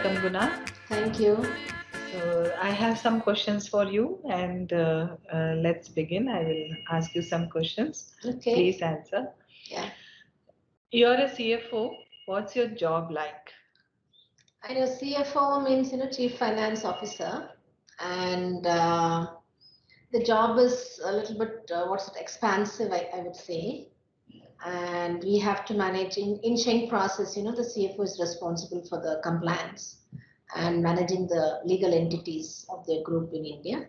welcome, Guna. Thank you. So, I have some questions for you, and let's begin. I will ask you some questions. Okay. Please answer. Yeah. You're a CFO. What's your job like? I know CFO means Chief Finance Officer, and the job is a little bit expansive, I would say. And we have to manage in Sheng process. The CFO is responsible for the compliance and managing the legal entities of their group in India.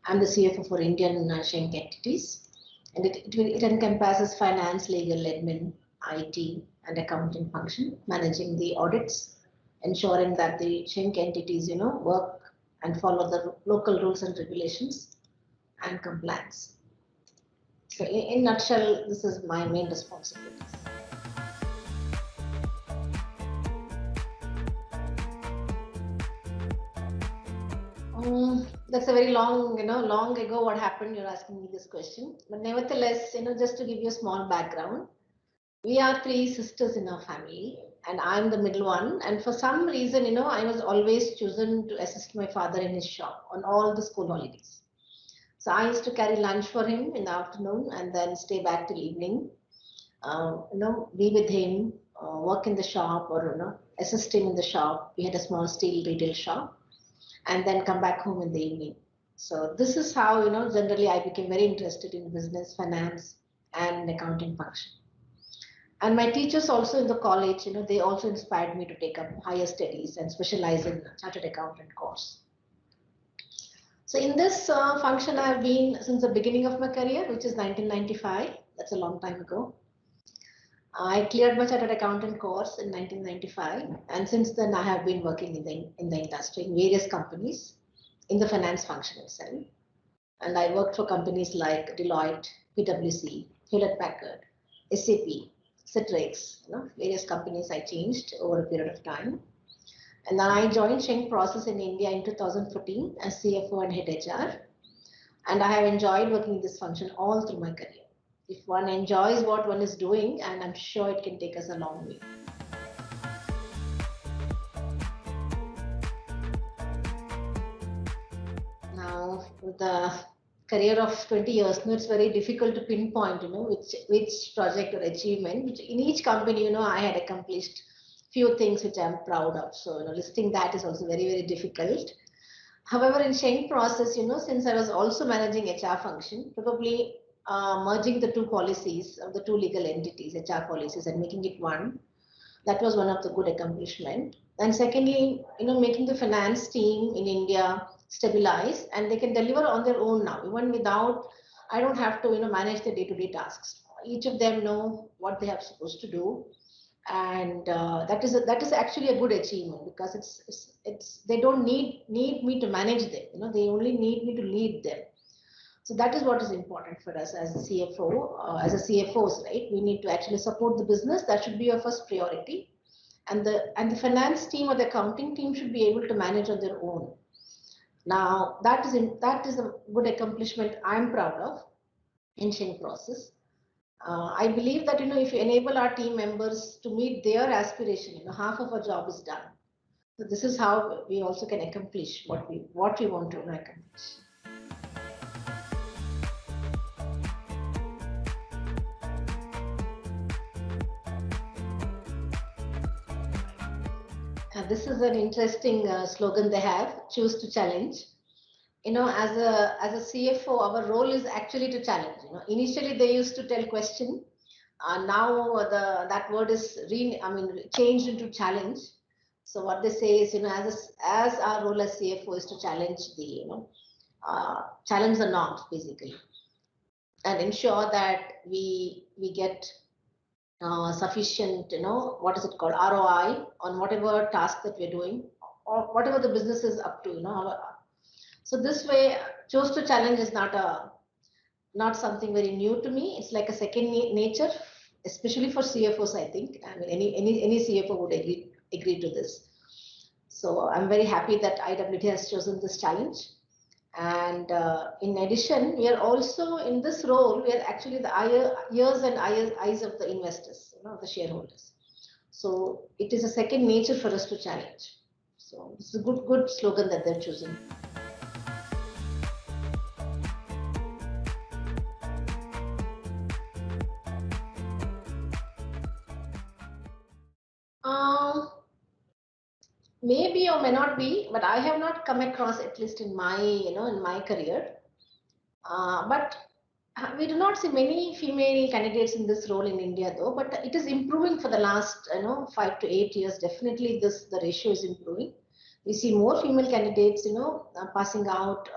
I'm the CFO for Indian Sheng entities, and it encompasses finance, legal, admin, IT, and accounting function, managing the audits, ensuring that the Sheng entities, work and follow the local rules and regulations and compliance. So, in nutshell, this is my main responsibilities. That's a very long ago what happened. You're asking me this question. But nevertheless, just to give you a small background, we are three sisters in our family, and I'm the middle one. And for some reason, I was always chosen to assist my father in his shop on all the school holidays. So I used to carry lunch for him in the afternoon and then stay back till evening, be with him, work in the shop or, assist him in the shop. We had a small steel retail shop and then come back home in the evening. So this is how, generally I became very interested in business, finance, and accounting function. And my teachers also in the college, they also inspired me to take up higher studies and specialize in chartered accountant course. So in this function, I have been since the beginning of my career, which is 1995. That's a long time ago. I cleared my chartered accountant course in 1995, and since then I have been working in the industry in various companies in the finance function itself. And I worked for companies like Deloitte, PwC, Hewlett Packard, SAP, Citrix, various companies I changed over a period of time. And then I joined Sheng Process in India in 2014 as CFO and head HR. And I have enjoyed working in this function all through my career. If one enjoys what one is doing, and I'm sure it can take us a long way. Now, with the career of 20 years, it's very difficult to pinpoint, which project or achievement. Which in each company, I had accomplished few things which I'm proud of. So, listing that is also very, very difficult. However, in Sheng Process, since I was also managing HR function, probably merging the two policies of the two legal entities, HR policies, and making it one, that was one of the good accomplishment. And secondly, making the finance team in India stabilize and they can deliver on their own now, even without, I don't have to, manage the day-to-day tasks. Each of them know what they are supposed to do. And that is actually a good achievement because it's they don't need me to manage them. They only need me to lead them. So that is what is important for us as a CFO, as a CFOs, right? We need to actually support the business. That should be our first priority, and the finance team or the accounting team should be able to manage on their own. Now that is a good accomplishment I'm proud of in Sheng Process. I believe that if you enable our team members to meet their aspiration, half of our job is done. So this is how we also can accomplish what we want to accomplish. This is an interesting slogan they have: choose to challenge. As a CFO, our role is actually to challenge. Initially they used to tell question. Now that word is changed into challenge. So what they say is, as our role as CFO is to challenge challenge the norms basically, and ensure that we get sufficient, what is it called, ROI on whatever task that we're doing or whatever the business is up to, So this way, chose to challenge is not something very new to me. It's like a second nature, especially for CFOs, I think. I mean, any CFO would agree to this. So I'm very happy that IWT has chosen this challenge. And in addition, we are also in this role, we are actually the ears and eyes of the investors, the shareholders. So it is a second nature for us to challenge. So it's a good slogan that they're choosing. Maybe or may not be, but I have not come across, at least in my in my career. But we do not see many female candidates in this role in India, though. But it is improving for the last 5 to 8 years. Definitely, the ratio is improving. We see more female candidates, passing out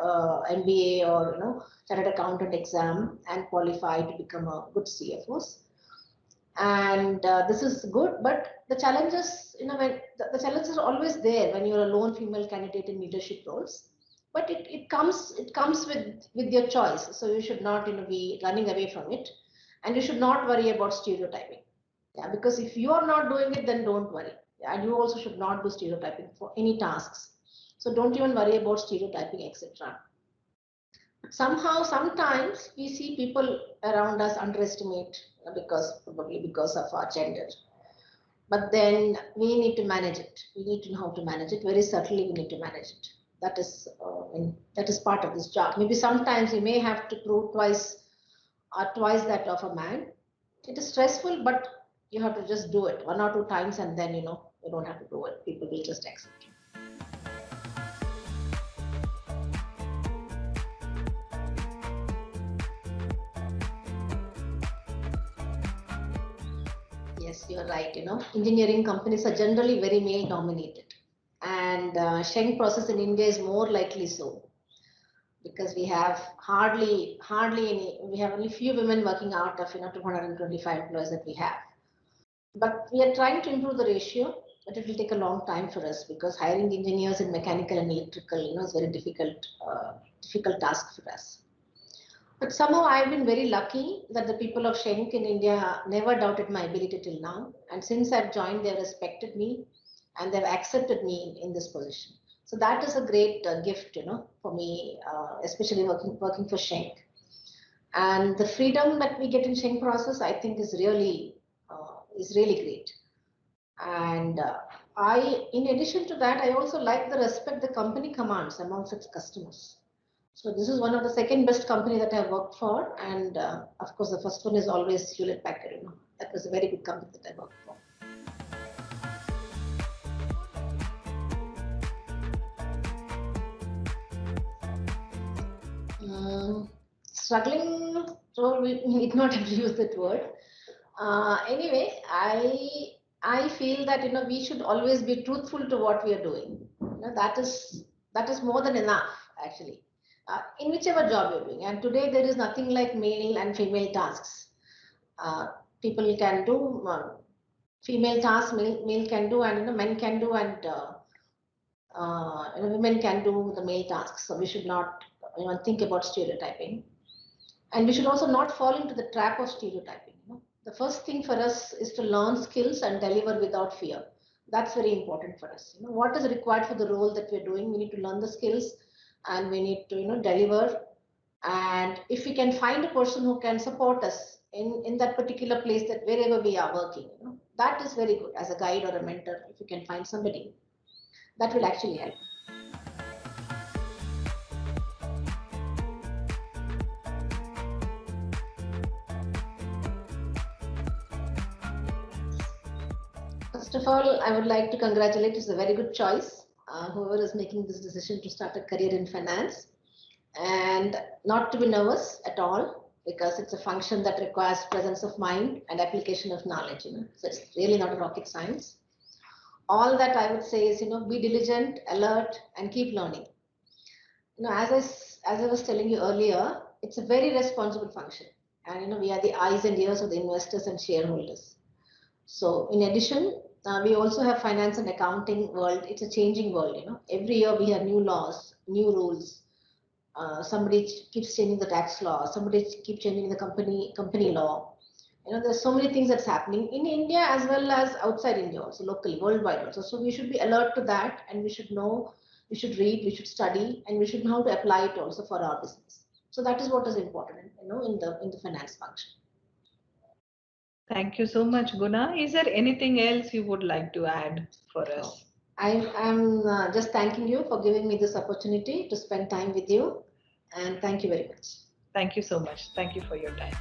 MBA or chartered accountant exam and qualify to become a good CFOs. And this is good, but the challenges, when the challenges are always there when you're a lone female candidate in leadership roles. But it comes with your choice, so you should not be running away from it, and you should not worry about stereotyping. Yeah, because if you are not doing it, then don't worry. Yeah, and you also should not do stereotyping for any tasks. So don't even worry about stereotyping, etc. Somehow sometimes we see people around us underestimate, probably because of our gender, but then we need to manage it. We need to know how to manage it. Very certainly we need to manage it. That is part of this job. Maybe sometimes you may have to prove twice that of a man. It is stressful, but you have to just do it 1 or 2 times, and then you don't have to do it. People will just accept you. Yes, you're right. Engineering companies are generally very male dominated, and Schenck process in India is more likely so, because we have hardly any. We have only few women working out of 225 employees that we have. But we are trying to improve the ratio, but it will take a long time for us, because hiring engineers in mechanical and electrical, is very difficult task for us. But somehow I've been very lucky that the people of Schenck in India never doubted my ability till now. And since I've joined, they've respected me and they've accepted me in this position. So that is a great gift, for me, especially working for Schenck. And the freedom that we get in Schenck process, I think, is really great. And in addition to that, I also like the respect the company commands amongst its customers. So this is one of the second best company that I've worked for, and of course the first one is always Hewlett Packard. That was a very good company that I worked for. Struggling, so we need not have to use that word. Anyway, I feel that we should always be truthful to what we are doing. That is more than enough, actually. In whichever job you're doing. And today there is nothing like male and female tasks. People can do female tasks, male can do, and men can do, and women can do the male tasks. So we should not think about stereotyping, and we should also not fall into the trap of stereotyping. The first thing for us is to learn skills and deliver without fear. That's very important for us. What is required for the role that we're doing? We need to learn the skills, and we need to deliver. And if we can find a person who can support us in that particular place, that wherever we are working, that is very good. As a guide or a mentor, if you can find somebody, that will actually help. First of all, I would like to congratulate. It's a very good choice. Whoever is making this decision to start a career in finance, and not to be nervous at all, because it's a function that requires presence of mind and application of knowledge. So it's really not rocket science. All that I would say is, be diligent, alert, and keep learning. As I was telling you earlier, it's a very responsible function, and we are the eyes and ears of the investors and shareholders. So in addition, we also have finance and accounting world. It's a changing world. Every year we have new laws, new rules. Somebody keeps changing the tax law. Somebody keeps changing the company law. There's so many things that's happening in India as well as outside India, also locally, worldwide also. So we should be alert to that, and we should know, we should read, we should study, and we should know how to apply it also for our business. So that is what is important, in the finance function. Thank you so much, Guna. Is there anything else you would like to add for us? I'm just thanking you for giving me this opportunity to spend time with you, and thank you very much. Thank you so much. Thank you for your time.